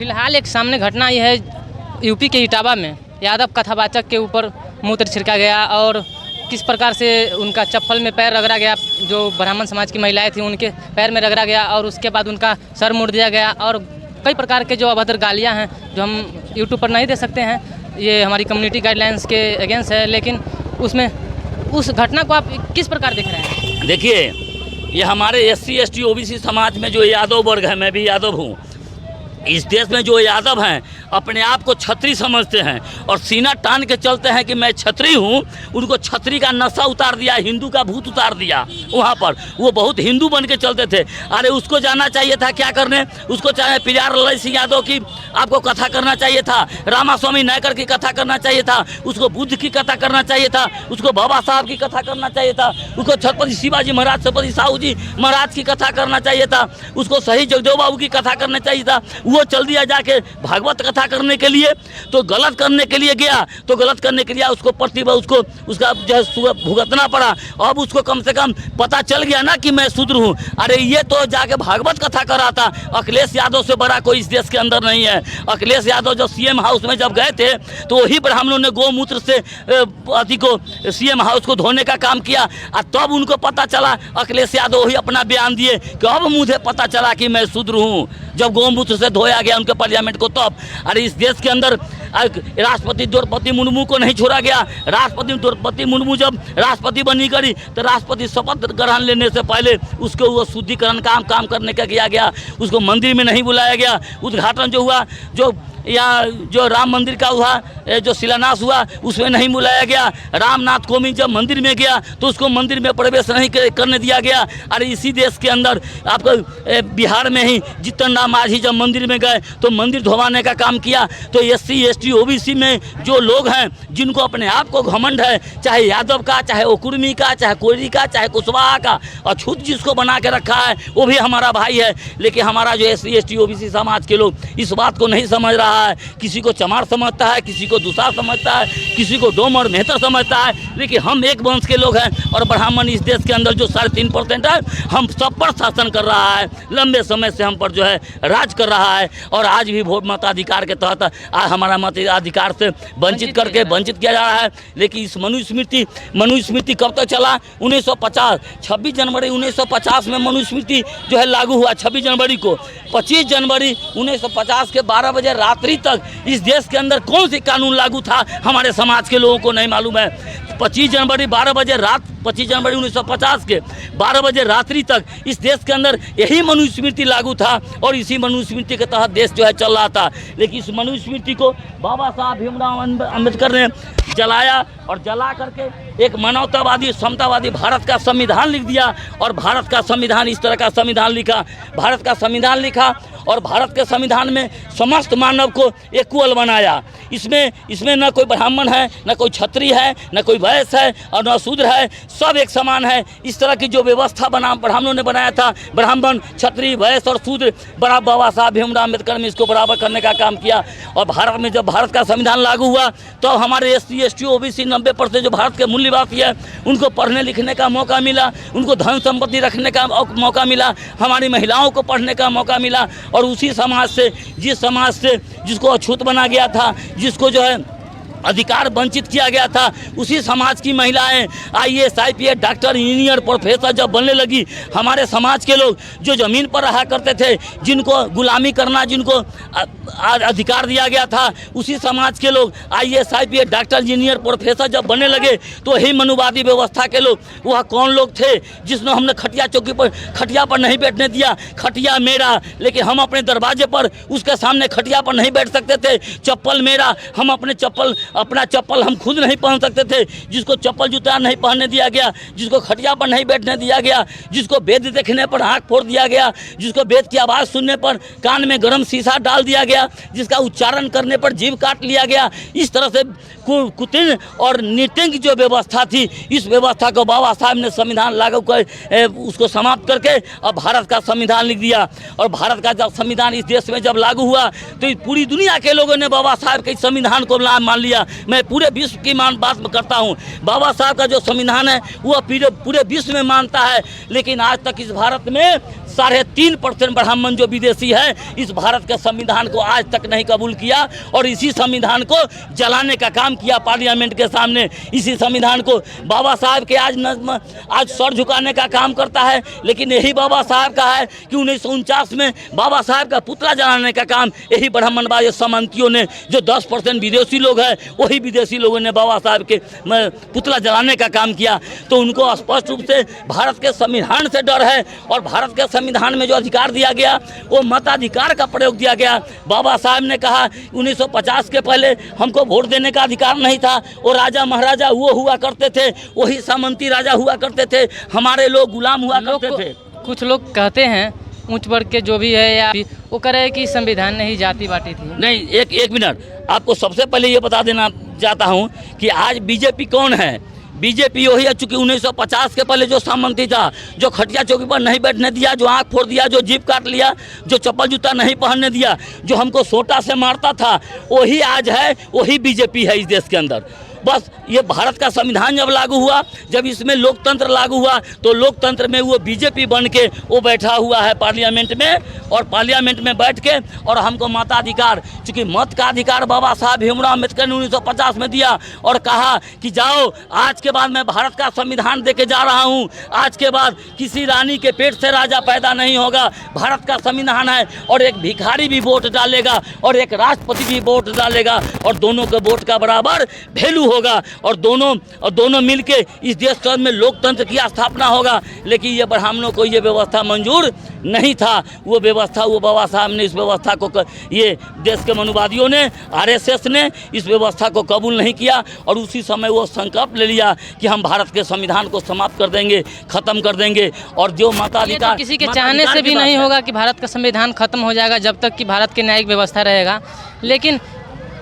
फिलहाल एक सामने घटना ये है यूपी के इटावा में यादव कथावाचक के ऊपर मूत्र छिड़का गया और किस प्रकार से उनका चप्पल में पैर रगड़ा गया। जो ब्राह्मण समाज की महिलाएं थी उनके पैर में रगड़ा गया और उसके बाद उनका सर मुड़ दिया गया और कई प्रकार के जो अभद्र गालियां हैं जो हम यूट्यूब पर नहीं दे सकते हैं, ये हमारी कम्युनिटी गाइडलाइंस के अगेंस्ट है। लेकिन उसमें उस घटना को आप किस प्रकार देख रहे हैं? देखिए, ये हमारे SC ST OBC समाज में जो यादव वर्ग है, मैं भी यादव हूँ। इस देश में जो यादव हैं अपने आप को छत्री समझते हैं और सीना तान के चलते हैं कि मैं छत्री हूँ। उनको छत्री का नशा उतार दिया, हिंदू का भूत उतार दिया। वहाँ पर वो बहुत हिंदू बन के चलते थे। अरे उसको जाना चाहिए था क्या करने, उसको चाहे प्रियार ललित सिंह यादव की आपको कथा करना चाहिए था, रामास्वामी नायकर की कथा करना चाहिए था, उसको बुद्ध की कथा करना चाहिए था, उसको बाबा साहब की कथा करना चाहिए था, उसको छत्रपति शिवाजी महाराज, छत्रपति साहू जी महाराज की कथा करना चाहिए था, उसको शहीद जगदेव बाबू की कथा करना चाहिए था। वो चल दिया जाके भागवत कथा करने के लिए, तो गलत करने के लिए गया, तो गलत करने के लिए उसको उसका जो है भुगतना पड़ा। अब उसको कम से कम पता चल गया ना कि मैं शूद्र हूँ। अरे ये तो जाके भागवत कथा कर रहा था। अखिलेश यादव से बड़ा कोई इस देश के अंदर नहीं है। अखिलेश यादव जब CM हाउस में जब गए थे तो वही ब्राह्मणों ने गोमूत्र से अति को CM हाउस को धोने का काम किया और तब उनको पता चला। अखिलेश यादव वही अपना बयान दिए कि अब मुझे पता चला कि मैं शूद्र हूँ, जब गोमूत्र से धोया गया उनके पार्लियामेंट को तब। अरे इस देश के अंदर राष्ट्रपति द्रौपदी मुर्मू को नहीं छोड़ा गया। राष्ट्रपति द्रौपदी मुर्मू जब राष्ट्रपति बनी करी तो राष्ट्रपति शपथ ग्रहण लेने से पहले उसको वो शुद्धिकरण काम करने का किया गया। उसको मंदिर में नहीं बुलाया गया। उद्घाटन जो हुआ, जो राम मंदिर का हुआ, जो शिलान्यास हुआ, उसमें नहीं बुलाया गया। रामनाथ कोविंद जब मंदिर में गया तो उसको मंदिर में प्रवेश नहीं करने दिया गया। अरे इसी देश के अंदर आपको बिहार में ही जीतन राम मांझी जब मंदिर में गए तो मंदिर धोवाने का काम किया। तो SC ST OBC में जो लोग हैं जिनको अपने आप को घमंड है, चाहे यादव का, चाहे वो कुर्मी का, चाहे कोयरी का, चाहे कुशवाहा का, अछूत जिसको बना के रखा है वो भी हमारा भाई है। लेकिन हमारा जो SC ST OBC समाज के लोग इस बात को नहीं समझ रहा है। किसी को चमार समझता है, किसी को दूसरा समझता है, किसी को डोमर मेहतर समझता है। लेकिन हम एक वंश के लोग हैं और ब्राह्मण इस देश के अंदर जो 3.5% है, हम सब पर शासन कर रहा है। लंबे समय से हम पर जो है राज कर रहा है और आज भी वोट मताधिकार के तहत हमारा मताधिकार से वंचित किया जा रहा है। लेकिन इस मनुस्मृति कब तक चला? 1950 26 जनवरी 1950 में मनुस्मृति जो है लागू हुआ। 26 जनवरी को 25 जनवरी 1950 के 12 बजे रात्रि तक इस देश के अंदर कौन सी कानून लागू था हमारे समाज के लोगों को नहीं मालूम है। 25 जनवरी 1950 के 12 बजे रात्रि तक इस देश के अंदर यही मनुस्मृति लागू था और इसी मनुस्मृति के तहत देश जो है चल रहा था। लेकिन इस मनुस्मृति को बाबा साहब भीमराव अम्बेडकर ने जलाया और जला करके एक मानवतावादी समतावादी भारत का संविधान लिख दिया। और भारत का संविधान इस तरह का संविधान लिखा, भारत का संविधान लिखा और भारत के संविधान में समस्त मानव को इक्वल बनाया। इसमें न कोई ब्राह्मण है, न कोई क्षत्रिय है, न कोई वैश्य है और न शूद्र है, सब एक समान है। इस तरह की जो व्यवस्था ब्राह्मणों ने बनाया था, ब्राह्मण, क्षत्रिय, वैश्य और शूद्र, बड़ा बाबा साहब भीमराव अम्बेडकर ने इसको बराबर करने का काम किया। और भारत में जब भारत का संविधान लागू हुआ तो हमारे SC ST OBC 90% जो भारत के मूल निवासी है उनको पढ़ने लिखने का मौका मिला, उनको धन संपत्ति रखने का मौका मिला, हमारी महिलाओं को पढ़ने का मौका मिला। और उसी समाज से, जिस समाज से जिसको अछूत बना गया था, जिसको जो है अधिकार वंचित किया गया था, उसी समाज की महिलाएं IAS IPS doctor engineer professor जब बनने लगी। हमारे समाज के लोग जो ज़मीन पर रहा करते थे, जिनको गुलामी करना, जिनको अधिकार दिया गया था, उसी समाज के लोग IAS IPS doctor engineer professor जब बनने लगे तो यही मनुवादी व्यवस्था के लोग, वह कौन लोग थे जिसने हमने खटिया पर नहीं बैठने दिया। खटिया मेरा, लेकिन हम अपने दरवाजे पर उसके सामने खटिया पर नहीं बैठ सकते थे। चप्पल मेरा, हम अपना चप्पल हम खुद नहीं पहन सकते थे। जिसको चप्पल जूता नहीं पहनने दिया गया, जिसको खटिया पर नहीं बैठने दिया गया, जिसको वेद देखने पर आँख फोड़ दिया गया, जिसको वेद की आवाज़ सुनने पर कान में गर्म शीशा डाल दिया गया, जिसका उच्चारण करने पर जीभ काट लिया गया। इस तरह से कुटिल और नीतिंग की जो व्यवस्था थी, इस व्यवस्था को बाबा साहब ने संविधान लागू कर उसको समाप्त करके अब भारत का संविधान लिख दिया। और भारत का जब संविधान इस देश में जब लागू हुआ तो पूरी दुनिया के लोगों ने बाबा साहब के संविधान को मान लिया। मैं पूरे विश्व की बात करता हूँ। बाबा साहब का जो संविधान है वो पूरे विश्व में मानता है। लेकिन आज तक इस भारत में 3.5% ब्राह्मण जो विदेशी है इस भारत के संविधान को आज तक नहीं कबूल किया और इसी संविधान को जलाने का काम किया पार्लियामेंट के सामने। इसी संविधान को बाबा साहब के आज सर झुकाने का काम करता है, लेकिन यही बाबा साहब का है कि 1949 में बाबा साहब का पुतला जलाने का काम यही ब्राह्मणवादी सामंतियों ने, जो 10% विदेशी लोग हैं वही विदेशी लोगों ने बाबा साहब के पुतला जलाने का काम किया। तो उनको स्पष्ट रूप से भारत के संविधान से डर है और भारत के संविधान में जो अधिकार दिया गया वो मताधिकार का प्रयोग दिया गया। बाबा साहब ने कहा 1950 के पहले हमको वोट देने का अधिकार नहीं था, वो राजा महाराजा वो हुआ करते थे, वही सामंती राजा हुआ करते थे, हमारे लोग गुलाम हुआ करते थे। कुछ लोग कहते हैं उच्च वर्ग के जो भी है या वो कह रहे हैं कि संविधान ने ही जाति बांटी थी। नहीं, एक मिनट, आपको सबसे पहले ये बता देना चाहता हूँ कि आज बीजेपी कौन है। बीजेपी वही है चूँकि 1950 के पहले जो सामंती था, जो खटिया चौकी पर नहीं बैठने दिया, जो आँख फोड़ दिया, जो जीभ काट लिया, जो चप्पल जूता नहीं पहनने दिया, जो हमको सोटा से मारता था, वही आज है, वही बीजेपी है इस देश के अंदर। बस ये भारत का संविधान जब लागू हुआ, जब इसमें लोकतंत्र लागू हुआ, तो लोकतंत्र में वो बीजेपी बन के वो बैठा हुआ है पार्लियामेंट में, और पार्लियामेंट में बैठ के और हमको मताधिकार, चूँकि मत का अधिकार बाबा साहब भीमराव अम्बेडकर ने 1950 में दिया और कहा कि जाओ आज के बाद मैं भारत का संविधान दे के जा रहा हूँ, आज के बाद किसी रानी के पेट से राजा पैदा नहीं होगा, भारत का संविधान है और एक भिखारी भी वोट डालेगा और एक राष्ट्रपति भी वोट डालेगा और दोनों के वोट का बराबर वैल्यू होगा और दोनों मिलके इस देश में लोकतंत्र की स्थापना होगा। लेकिन ये ब्राह्मणों को ये व्यवस्था मंजूर नहीं था। वो व्यवस्था, वो बाबा साहब ने इस व्यवस्था को, ये देश के मनुवादियों ने, आरएसएस ने इस व्यवस्था को कबूल नहीं किया और उसी समय वो संकल्प ले लिया कि हम भारत के संविधान को समाप्त कर देंगे, ख़त्म कर देंगे। और जो मताधिकार, तो किसी के चाहने से भी नहीं होगा कि भारत का संविधान खत्म हो जाएगा जब तक कि भारत की न्यायिक व्यवस्था रहेगा। लेकिन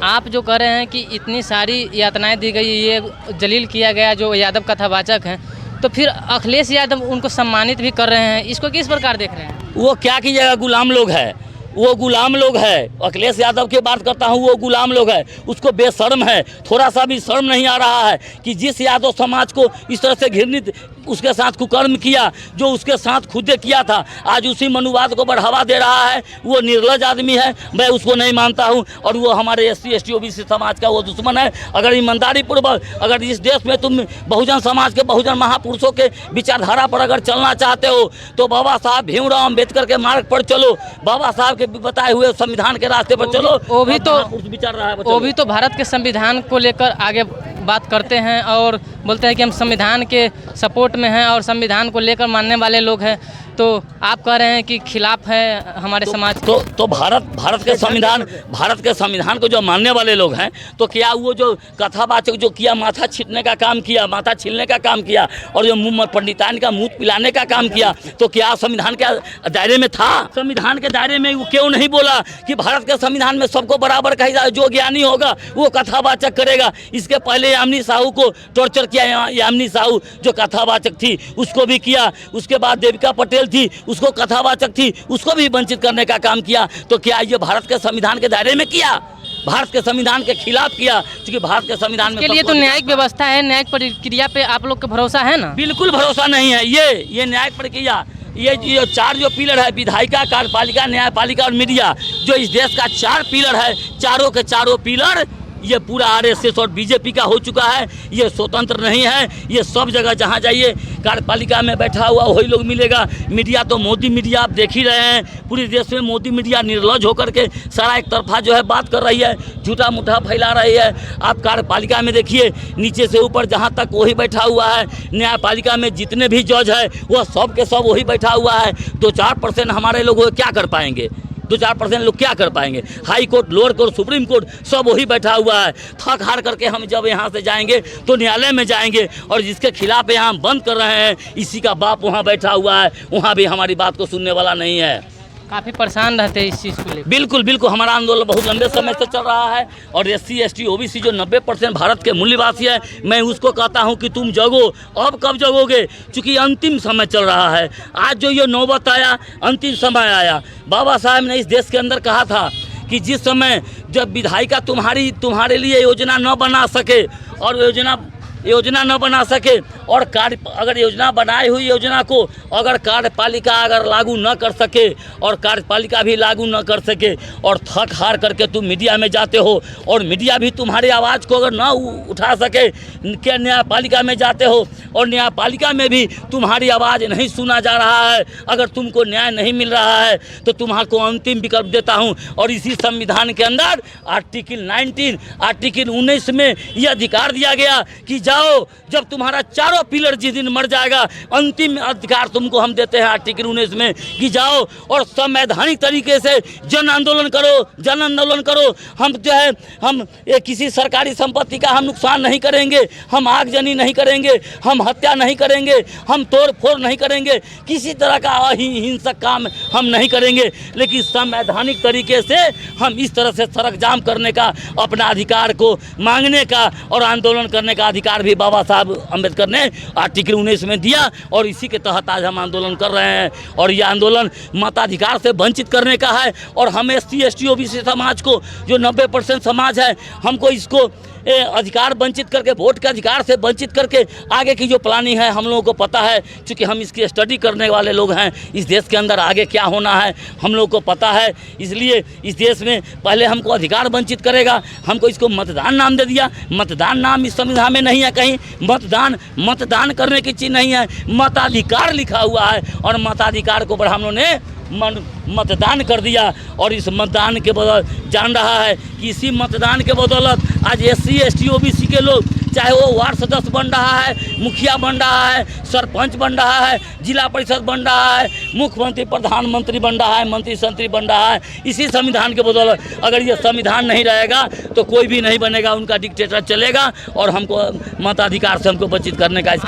आप जो कह रहे हैं कि इतनी सारी यातनाएं दी गई, ये जलील किया गया जो यादव कथावाचक हैं, तो फिर अखिलेश यादव उनको सम्मानित भी कर रहे हैं, इसको किस प्रकार देख रहे हैं? वो क्या कीजिएगा, गुलाम लोग है, वो गुलाम लोग है। अखिलेश यादव की बात करता हूँ, वो गुलाम लोग है, उसको बेशर्म है, थोड़ा सा भी शर्म नहीं आ रहा है कि जिस यादव समाज को इस तरह से घृणित उसके साथ कुकर्म किया, जो उसके साथ खुद किया था, आज उसी मनुवाद को बढ़ावा दे रहा है। वो निर्लज आदमी है, मैं उसको नहीं मानता हूँ और वो हमारे SC ST OBC समाज का वो दुश्मन है। अगर ईमानदारी पूर्वक अगर इस देश में तुम बहुजन समाज के, बहुजन महापुरुषों के विचारधारा पर अगर चलना चाहते हो तो बाबा साहब भीमराव अम्बेडकर के मार्ग पर चलो, बाबा साहब के बताए हुए संविधान के रास्ते पर चलो। वो भी तो भारत के संविधान को लेकर आगे बात करते हैं और बोलते हैं कि हम संविधान के सपोर्ट में हैं और संविधान को लेकर मानने वाले लोग हैं। तो आप कह रहे हैं कि खिलाफ है हमारे समाज तो भारत के संविधान को जो मानने वाले लोग हैं, तो क्या वो जो कथावाचक जो किया, माथा छीटने का काम किया, माथा छीलने का काम किया और जो मुँह पंडितान का मुँह पिलाने का काम किया, तो क्या संविधान के दायरे में था? संविधान के दायरे में वो क्यों नहीं बोला कि भारत के संविधान में सबको बराबर कहा, जो ज्ञानी होगा वो कथावाचक करेगा। इसके पहले यामिनी साहू को टॉर्चर किया, यामिनी साहू जो कथावाचक थी उसको भी किया, उसके बाद देविका पटेल थी, उसको कथावाचक थी, उसको भी वंचित करने का काम किया। तो क्या ये भारत के संविधान के दायरे में किया? भारत के संविधान के खिलाफ किया, क्योंकि भारत के संविधान में के लिए तो न्यायिक व्यवस्था है, न्यायिक प्रक्रिया पे आप लोग का भरोसा है ना? बिल्कुल भरोसा नहीं है। ये न्यायिक प्रक्रिया, ये चार जो पिलर है, विधायिका, कार्यपालिका, न्यायपालिका और मीडिया, जो इस देश का 4 पिलर है, चारों के चारों पिलर ये पूरा आरएसएस और बीजेपी का हो चुका है। ये स्वतंत्र नहीं है, ये सब जगह जहाँ जाइए कार्यपालिका में बैठा हुआ वही लोग मिलेगा। मीडिया तो मोदी मीडिया आप देख ही रहे हैं, पूरे देश में मोदी मीडिया निर्लज होकर के सारा एक तरफा जो है बात कर रही है, झूठा मूठा फैला रही है। आप कार्यपालिका में देखिए, नीचे से ऊपर जहाँ तक वही बैठा हुआ है। न्यायपालिका में जितने भी जज है वह सब के सब वही बैठा हुआ है। 2-4% हमारे लोग क्या कर पाएंगे? 2-4% लोग क्या कर पाएंगे? High court, lower court, supreme court सब वही बैठा हुआ है। थक हार करके हम जब यहाँ से जाएंगे तो न्यायालय में जाएंगे और जिसके खिलाफ यहाँ बंद कर रहे हैं, इसी का बाप वहाँ बैठा हुआ है, वहाँ भी हमारी बात को सुनने वाला नहीं है। काफ़ी परेशान रहते हैं इस चीज़ को लेकर। बिल्कुल हमारा आंदोलन बहुत लंबे समय से चल रहा है और SC ST OBC जो 90% भारत के मूल्यवासी है, मैं उसको कहता हूं कि तुम जगो। अब कब जगोगे? चूँकि अंतिम समय चल रहा है। आज जो ये नौबत आया, अंतिम समय आया। बाबा साहब ने इस देश के अंदर कहा था कि जिस समय जब विधायिका तुम्हारे लिए योजना न बना सके और योजना न बना सके और अगर योजना बनाई हुई योजना को अगर कार्यपालिका अगर लागू न कर सके और कार्यपालिका भी लागू न कर सके और थक हार करके तुम मीडिया में जाते हो और मीडिया भी तुम्हारी आवाज़ को अगर न उठा सके, क्या न्यायपालिका में जाते हो और न्यायपालिका में भी तुम्हारी आवाज़ नहीं सुना जा रहा है, अगर तुमको न्याय नहीं मिल रहा है तो तुम्हारे अंतिम विकल्प देता हूं। और इसी संविधान के अंदर आर्टिकल 19 में यह अधिकार दिया गया कि जाओ, जब तुम्हारा चारों पिलर जिस दिन मर जाएगा, अंतिम अधिकार तुमको हम देते हैं आर्टिकल 19 में कि जाओ और संवैधानिक तरीके से जन आंदोलन करो। हम जो है हम किसी सरकारी संपत्ति का हम नुकसान नहीं करेंगे, हम आगजनी नहीं करेंगे, हम हत्या नहीं करेंगे, हम तोड़ फोड़ नहीं करेंगे, किसी तरह का अहिंसक काम हम नहीं करेंगे, लेकिन संवैधानिक तरीके से हम इस तरह से सड़क जाम करने का, अपना अधिकार को मांगने का और आंदोलन करने का अधिकार भी बाबा साहब अम्बेडकर ने आर्टिकल 19 में दिया। और इसी के तहत आज हम आंदोलन कर रहे हैं और यह आंदोलन मताधिकार से वंचित करने का है। और हम SC ST OBC समाज को, जो 90% समाज है, हमको इसको अधिकार वंचित करके, वोट के अधिकार से वंचित करके आगे की जो प्लानिंग है हम लोगों को पता है, क्योंकि हम इसकी स्टडी करने वाले लोग हैं। इस देश के अंदर आगे क्या होना है हम लोगों को पता है, इसलिए इस देश में पहले हमको अधिकार वंचित करेगा। हमको इसको मतदान नाम दे दिया, मतदान नाम इस संविधान में नहीं है कहीं, मतदान करने की चीज़ नहीं है, मताधिकार लिखा हुआ है और मताधिकार को हम लोगों ने मतदान कर दिया। और इस मतदान के बदौलत जान रहा है कि इसी मतदान के बदौलत आज SC ST OBC के लोग, चाहे वो वार्ड सदस्य बन रहा है, मुखिया बन रहा है, सरपंच बन रहा है, जिला परिषद बन रहा है, मुख्यमंत्री प्रधानमंत्री बन रहा है, मंत्री संतरी बन रहा है, इसी संविधान के बदौलत। अगर ये संविधान नहीं रहेगा तो कोई भी नहीं बनेगा, उनका डिक्टेटर चलेगा और हमको मताधिकार से हमको वंचित करने का इसका